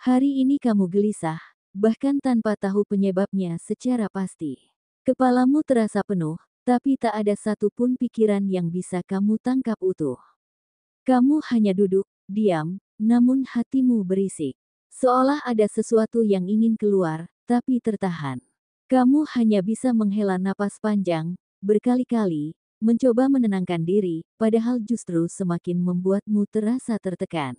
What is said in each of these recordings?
Hari ini kamu gelisah, bahkan tanpa tahu penyebabnya secara pasti. Kepalamu terasa penuh, tapi tak ada satupun pikiran yang bisa kamu tangkap utuh. Kamu hanya duduk, diam, namun hatimu berisik. Seolah ada sesuatu yang ingin keluar, tapi tertahan. Kamu hanya bisa menghela napas panjang, berkali-kali, mencoba menenangkan diri, padahal justru semakin membuatmu terasa tertekan.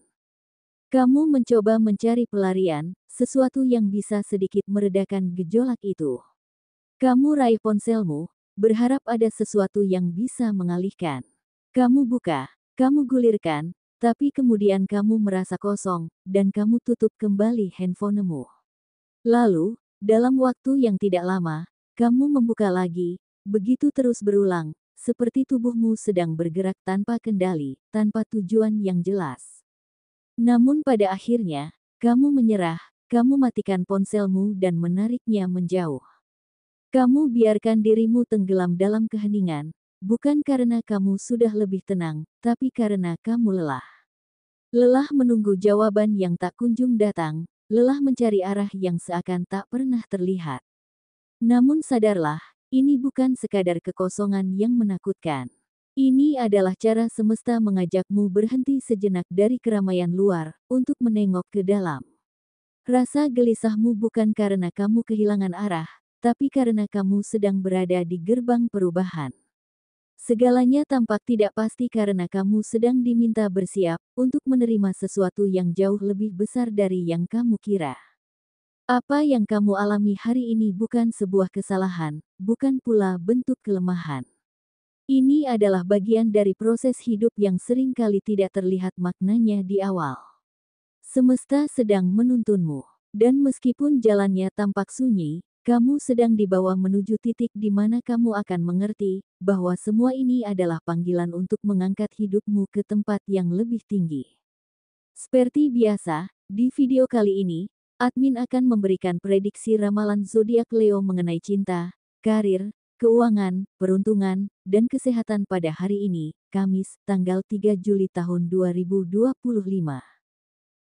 Kamu mencoba mencari pelarian, sesuatu yang bisa sedikit meredakan gejolak itu. Kamu raih ponselmu, berharap ada sesuatu yang bisa mengalihkan. Kamu buka, kamu gulirkan, tapi kemudian kamu merasa kosong, dan kamu tutup kembali handphonemu. Lalu, dalam waktu yang tidak lama, kamu membuka lagi, begitu terus berulang, seperti tubuhmu sedang bergerak tanpa kendali, tanpa tujuan yang jelas. Namun pada akhirnya, kamu menyerah, kamu matikan ponselmu dan menariknya menjauh. Kamu biarkan dirimu tenggelam dalam keheningan, bukan karena kamu sudah lebih tenang, tapi karena kamu lelah. Lelah menunggu jawaban yang tak kunjung datang, lelah mencari arah yang seakan tak pernah terlihat. Namun sadarlah, ini bukan sekadar kekosongan yang menakutkan. Ini adalah cara semesta mengajakmu berhenti sejenak dari keramaian luar, untuk menengok ke dalam. Rasa gelisahmu bukan karena kamu kehilangan arah, tapi karena kamu sedang berada di gerbang perubahan. Segalanya tampak tidak pasti karena kamu sedang diminta bersiap untuk menerima sesuatu yang jauh lebih besar dari yang kamu kira. Apa yang kamu alami hari ini bukan sebuah kesalahan, bukan pula bentuk kelemahan. Ini adalah bagian dari proses hidup yang sering kali tidak terlihat maknanya di awal. Semesta sedang menuntunmu, dan meskipun jalannya tampak sunyi, kamu sedang dibawa menuju titik di mana kamu akan mengerti bahwa semua ini adalah panggilan untuk mengangkat hidupmu ke tempat yang lebih tinggi. Seperti biasa, di video kali ini, admin akan memberikan prediksi ramalan zodiak Leo mengenai cinta, karir, keuangan, peruntungan, dan kesehatan pada hari ini, Kamis, tanggal 3 Juli tahun 2025.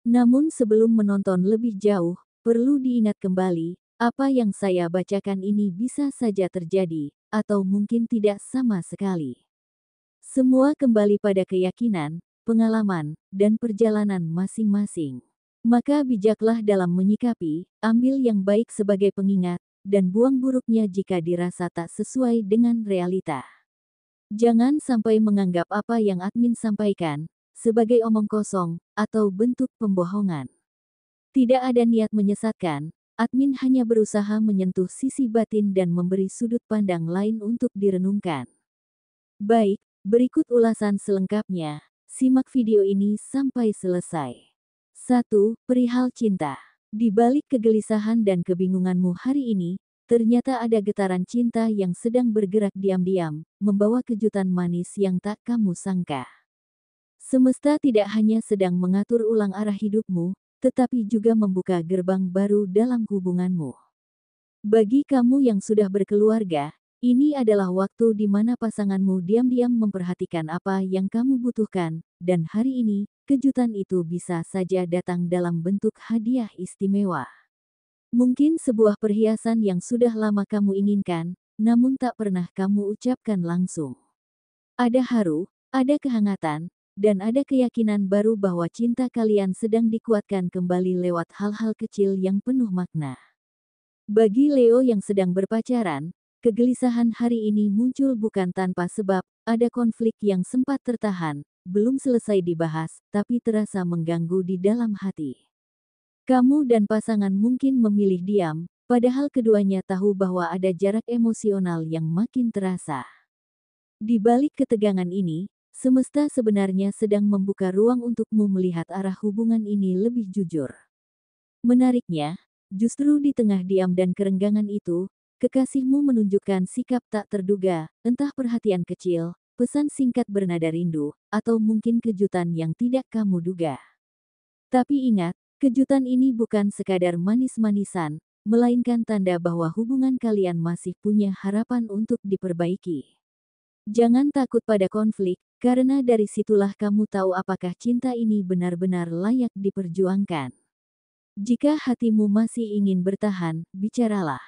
Namun sebelum menonton lebih jauh, perlu diingat kembali, apa yang saya bacakan ini bisa saja terjadi, atau mungkin tidak sama sekali. Semua kembali pada keyakinan, pengalaman, dan perjalanan masing-masing. Maka bijaklah dalam menyikapi, ambil yang baik sebagai pengingat, dan buang buruknya jika dirasa tak sesuai dengan realita. Jangan sampai menganggap apa yang admin sampaikan sebagai omong kosong atau bentuk pembohongan. Tidak ada niat menyesatkan, admin hanya berusaha menyentuh sisi batin dan memberi sudut pandang lain untuk direnungkan. Baik, berikut ulasan selengkapnya. Simak video ini sampai selesai. 1. Perihal cinta. Di balik kegelisahan dan kebingunganmu hari ini, ternyata ada getaran cinta yang sedang bergerak diam-diam, membawa kejutan manis yang tak kamu sangka. Semesta tidak hanya sedang mengatur ulang arah hidupmu, tetapi juga membuka gerbang baru dalam hubunganmu. Bagi kamu yang sudah berkeluarga, ini adalah waktu di mana pasanganmu diam-diam memperhatikan apa yang kamu butuhkan, dan hari ini, kejutan itu bisa saja datang dalam bentuk hadiah istimewa. Mungkin sebuah perhiasan yang sudah lama kamu inginkan, namun tak pernah kamu ucapkan langsung. Ada haru, ada kehangatan, dan ada keyakinan baru bahwa cinta kalian sedang dikuatkan kembali lewat hal-hal kecil yang penuh makna. Bagi Leo yang sedang berpacaran, kegelisahan hari ini muncul bukan tanpa sebab, ada konflik yang sempat tertahan, belum selesai dibahas, tapi terasa mengganggu di dalam hati. Kamu dan pasangan mungkin memilih diam, padahal keduanya tahu bahwa ada jarak emosional yang makin terasa. Di balik ketegangan ini, semesta sebenarnya sedang membuka ruang untukmu melihat arah hubungan ini lebih jujur. Menariknya, justru di tengah diam dan kerenggangan itu, kekasihmu menunjukkan sikap tak terduga, entah perhatian kecil, pesan singkat bernada rindu, atau mungkin kejutan yang tidak kamu duga. Tapi ingat, kejutan ini bukan sekadar manis-manisan, melainkan tanda bahwa hubungan kalian masih punya harapan untuk diperbaiki. Jangan takut pada konflik, karena dari situlah kamu tahu apakah cinta ini benar-benar layak diperjuangkan. Jika hatimu masih ingin bertahan, bicaralah.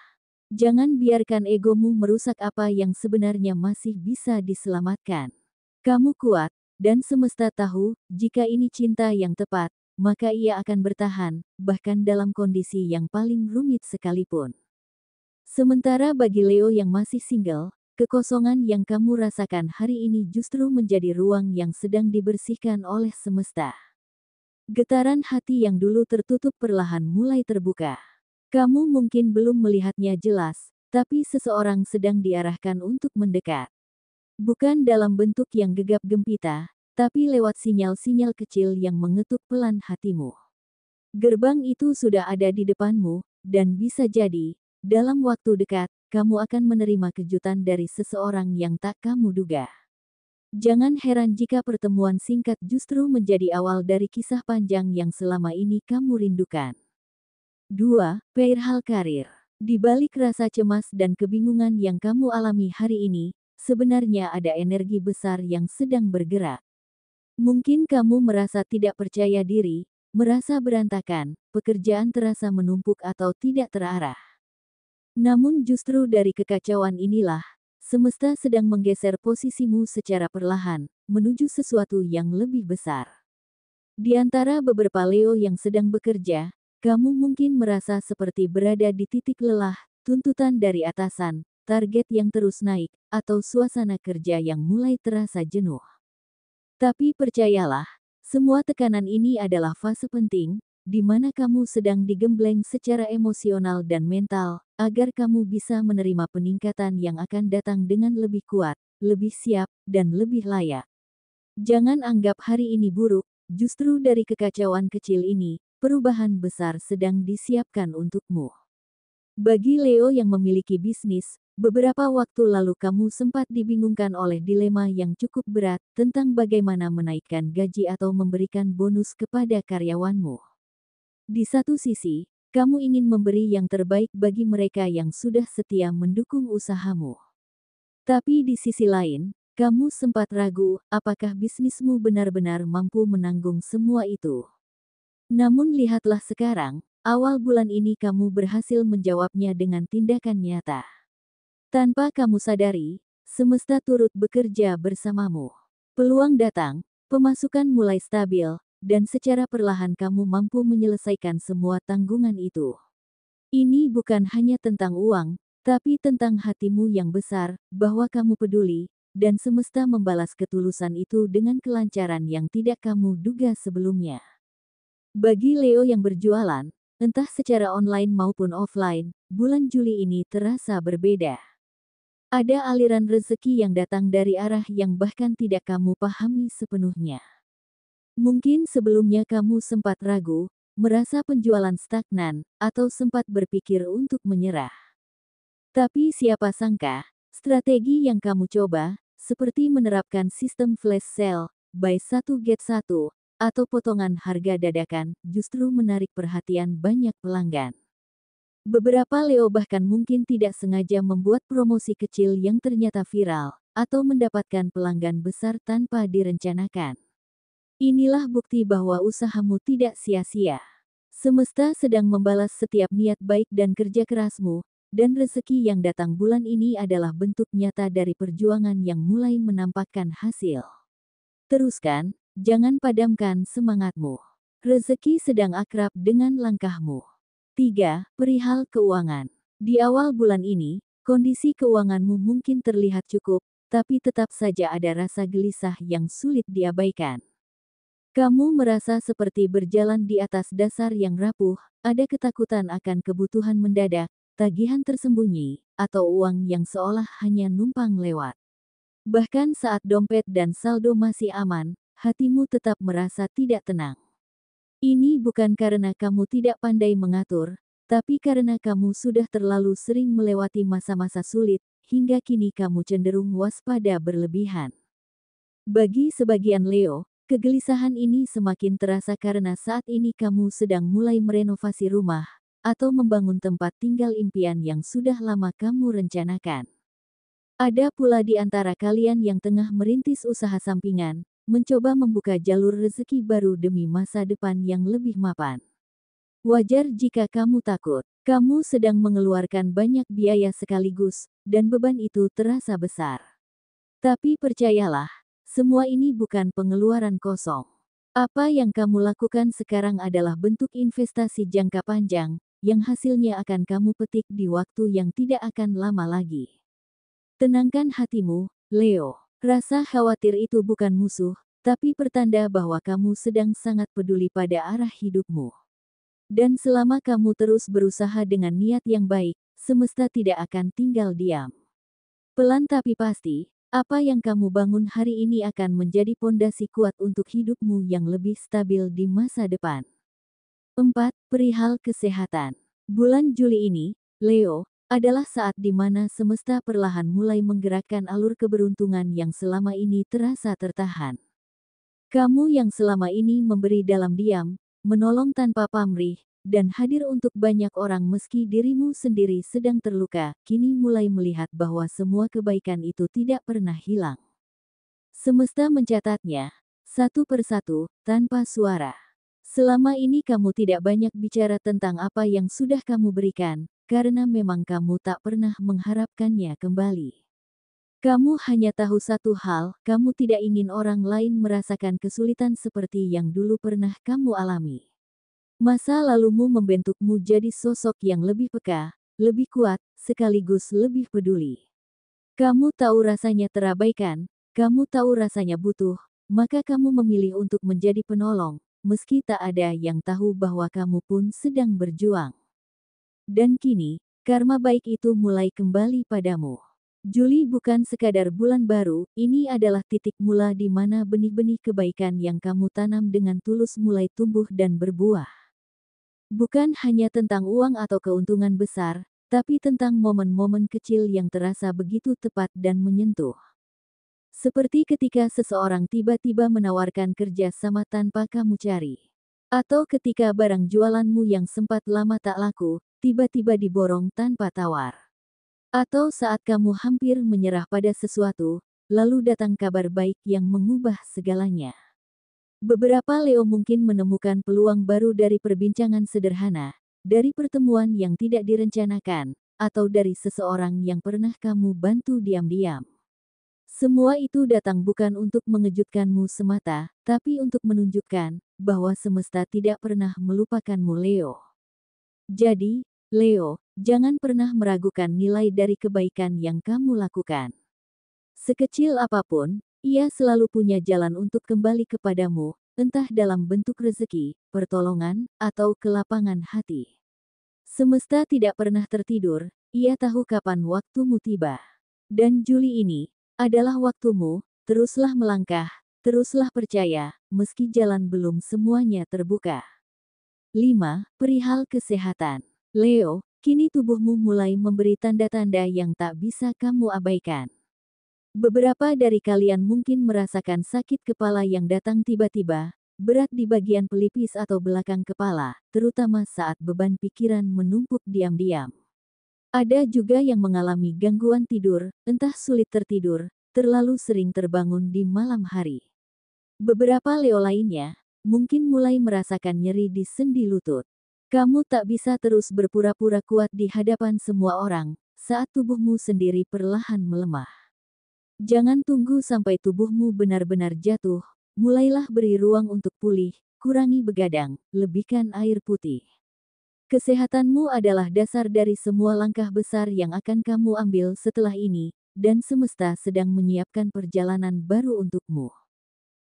Jangan biarkan egomu merusak apa yang sebenarnya masih bisa diselamatkan. Kamu kuat, dan semesta tahu, jika ini cinta yang tepat, maka ia akan bertahan, bahkan dalam kondisi yang paling rumit sekalipun. Sementara bagi Leo yang masih single, kekosongan yang kamu rasakan hari ini justru menjadi ruang yang sedang dibersihkan oleh semesta. Getaran hati yang dulu tertutup perlahan mulai terbuka. Kamu mungkin belum melihatnya jelas, tapi seseorang sedang diarahkan untuk mendekat. Bukan dalam bentuk yang gegap gempita, tapi lewat sinyal-sinyal kecil yang mengetuk pelan hatimu. Gerbang itu sudah ada di depanmu, dan bisa jadi, dalam waktu dekat, kamu akan menerima kejutan dari seseorang yang tak kamu duga. Jangan heran jika pertemuan singkat justru menjadi awal dari kisah panjang yang selama ini kamu rindukan. 2. Perihal karir. Di balik rasa cemas dan kebingungan yang kamu alami hari ini, sebenarnya ada energi besar yang sedang bergerak. Mungkin kamu merasa tidak percaya diri, merasa berantakan, pekerjaan terasa menumpuk atau tidak terarah. Namun justru dari kekacauan inilah, semesta sedang menggeser posisimu secara perlahan, menuju sesuatu yang lebih besar. Di antara beberapa Leo yang sedang bekerja, kamu mungkin merasa seperti berada di titik lelah, tuntutan dari atasan, target yang terus naik, atau suasana kerja yang mulai terasa jenuh. Tapi percayalah, semua tekanan ini adalah fase penting, di mana kamu sedang digembleng secara emosional dan mental, agar kamu bisa menerima peningkatan yang akan datang dengan lebih kuat, lebih siap, dan lebih layak. Jangan anggap hari ini buruk, justru dari kekacauan kecil ini, perubahan besar sedang disiapkan untukmu. Bagi Leo yang memiliki bisnis, beberapa waktu lalu kamu sempat dibingungkan oleh dilema yang cukup berat tentang bagaimana menaikkan gaji atau memberikan bonus kepada karyawanmu. Di satu sisi, kamu ingin memberi yang terbaik bagi mereka yang sudah setia mendukung usahamu. Tapi di sisi lain, kamu sempat ragu apakah bisnismu benar-benar mampu menanggung semua itu. Namun lihatlah sekarang, awal bulan ini kamu berhasil menjawabnya dengan tindakan nyata. Tanpa kamu sadari, semesta turut bekerja bersamamu. Peluang datang, pemasukan mulai stabil, dan secara perlahan kamu mampu menyelesaikan semua tanggungan itu. Ini bukan hanya tentang uang, tapi tentang hatimu yang besar, bahwa kamu peduli, dan semesta membalas ketulusan itu dengan kelancaran yang tidak kamu duga sebelumnya. Bagi Leo yang berjualan, entah secara online maupun offline, bulan Juli ini terasa berbeda. Ada aliran rezeki yang datang dari arah yang bahkan tidak kamu pahami sepenuhnya. Mungkin sebelumnya kamu sempat ragu, merasa penjualan stagnan, atau sempat berpikir untuk menyerah. Tapi siapa sangka, strategi yang kamu coba, seperti menerapkan sistem flash sale, buy 1 get 1, atau potongan harga dadakan, justru menarik perhatian banyak pelanggan. Beberapa Leo bahkan mungkin tidak sengaja membuat promosi kecil yang ternyata viral, atau mendapatkan pelanggan besar tanpa direncanakan. Inilah bukti bahwa usahamu tidak sia-sia. Semesta sedang membalas setiap niat baik dan kerja kerasmu, dan rezeki yang datang bulan ini adalah bentuk nyata dari perjuangan yang mulai menampakkan hasil. Teruskan, jangan padamkan semangatmu. Rezeki sedang akrab dengan langkahmu. 3. Perihal keuangan. Di awal bulan ini, kondisi keuanganmu mungkin terlihat cukup, tapi tetap saja ada rasa gelisah yang sulit diabaikan. Kamu merasa seperti berjalan di atas dasar yang rapuh, ada ketakutan akan kebutuhan mendadak, tagihan tersembunyi, atau uang yang seolah hanya numpang lewat. Bahkan saat dompet dan saldo masih aman, hatimu tetap merasa tidak tenang. Ini bukan karena kamu tidak pandai mengatur, tapi karena kamu sudah terlalu sering melewati masa-masa sulit, hingga kini kamu cenderung waspada berlebihan. Bagi sebagian Leo, kegelisahan ini semakin terasa karena saat ini kamu sedang mulai merenovasi rumah, atau membangun tempat tinggal impian yang sudah lama kamu rencanakan. Ada pula di antara kalian yang tengah merintis usaha sampingan, mencoba membuka jalur rezeki baru demi masa depan yang lebih mapan. Wajar jika kamu takut. Kamu sedang mengeluarkan banyak biaya sekaligus, dan beban itu terasa besar. Tapi percayalah, semua ini bukan pengeluaran kosong. Apa yang kamu lakukan sekarang adalah bentuk investasi jangka panjang, yang hasilnya akan kamu petik di waktu yang tidak akan lama lagi. Tenangkan hatimu, Leo. Rasa khawatir itu bukan musuh, tapi pertanda bahwa kamu sedang sangat peduli pada arah hidupmu. Dan selama kamu terus berusaha dengan niat yang baik, semesta tidak akan tinggal diam. Pelan tapi pasti, apa yang kamu bangun hari ini akan menjadi pondasi kuat untuk hidupmu yang lebih stabil di masa depan. 4. Perihal kesehatan. Bulan Juli ini, Leo, adalah saat di mana semesta perlahan mulai menggerakkan alur keberuntungan yang selama ini terasa tertahan. Kamu yang selama ini memberi dalam diam, menolong tanpa pamrih, dan hadir untuk banyak orang meski dirimu sendiri sedang terluka, kini mulai melihat bahwa semua kebaikan itu tidak pernah hilang. Semesta mencatatnya, satu persatu, tanpa suara. Selama ini kamu tidak banyak bicara tentang apa yang sudah kamu berikan, karena memang kamu tak pernah mengharapkannya kembali. Kamu hanya tahu satu hal, kamu tidak ingin orang lain merasakan kesulitan seperti yang dulu pernah kamu alami. Masa lalumu membentukmu jadi sosok yang lebih peka, lebih kuat, sekaligus lebih peduli. Kamu tahu rasanya terabaikan, kamu tahu rasanya butuh, maka kamu memilih untuk menjadi penolong, meski tak ada yang tahu bahwa kamu pun sedang berjuang. Dan kini, karma baik itu mulai kembali padamu. Juli bukan sekadar bulan baru, ini adalah titik mula di mana benih-benih kebaikan yang kamu tanam dengan tulus mulai tumbuh dan berbuah. Bukan hanya tentang uang atau keuntungan besar, tapi tentang momen-momen kecil yang terasa begitu tepat dan menyentuh. Seperti ketika seseorang tiba-tiba menawarkan kerja sama tanpa kamu cari. Atau ketika barang jualanmu yang sempat lama tak laku, tiba-tiba diborong tanpa tawar. Atau saat kamu hampir menyerah pada sesuatu, lalu datang kabar baik yang mengubah segalanya. Beberapa Leo mungkin menemukan peluang baru dari perbincangan sederhana, dari pertemuan yang tidak direncanakan, atau dari seseorang yang pernah kamu bantu diam-diam. Semua itu datang bukan untuk mengejutkanmu semata, tapi untuk menunjukkan bahwa semesta tidak pernah melupakanmu, Leo. Jadi, Leo, jangan pernah meragukan nilai dari kebaikan yang kamu lakukan. Sekecil apapun, ia selalu punya jalan untuk kembali kepadamu, entah dalam bentuk rezeki, pertolongan, atau kelapangan hati. Semesta tidak pernah tertidur, ia tahu kapan waktumu tiba. Dan Juli ini adalah waktumu, teruslah melangkah, teruslah percaya, meski jalan belum semuanya terbuka. 5. Perihal kesehatan. Leo, kini tubuhmu mulai memberi tanda-tanda yang tak bisa kamu abaikan. Beberapa dari kalian mungkin merasakan sakit kepala yang datang tiba-tiba, berat di bagian pelipis atau belakang kepala, terutama saat beban pikiran menumpuk diam-diam. Ada juga yang mengalami gangguan tidur, entah sulit tertidur, terlalu sering terbangun di malam hari. Beberapa Leo lainnya mungkin mulai merasakan nyeri di sendi lutut. Kamu tak bisa terus berpura-pura kuat di hadapan semua orang, saat tubuhmu sendiri perlahan melemah. Jangan tunggu sampai tubuhmu benar-benar jatuh, mulailah beri ruang untuk pulih, kurangi begadang, lebihkan air putih. Kesehatanmu adalah dasar dari semua langkah besar yang akan kamu ambil setelah ini, dan semesta sedang menyiapkan perjalanan baru untukmu.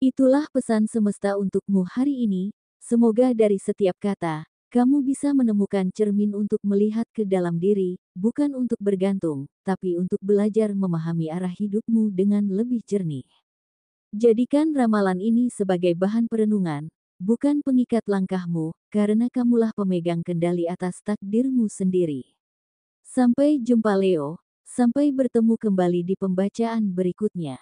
Itulah pesan semesta untukmu hari ini, semoga dari setiap kata, kamu bisa menemukan cermin untuk melihat ke dalam diri, bukan untuk bergantung, tapi untuk belajar memahami arah hidupmu dengan lebih jernih. Jadikan ramalan ini sebagai bahan perenungan, bukan pengikat langkahmu, karena kamulah pemegang kendali atas takdirmu sendiri. Sampai jumpa Leo, sampai bertemu kembali di pembacaan berikutnya.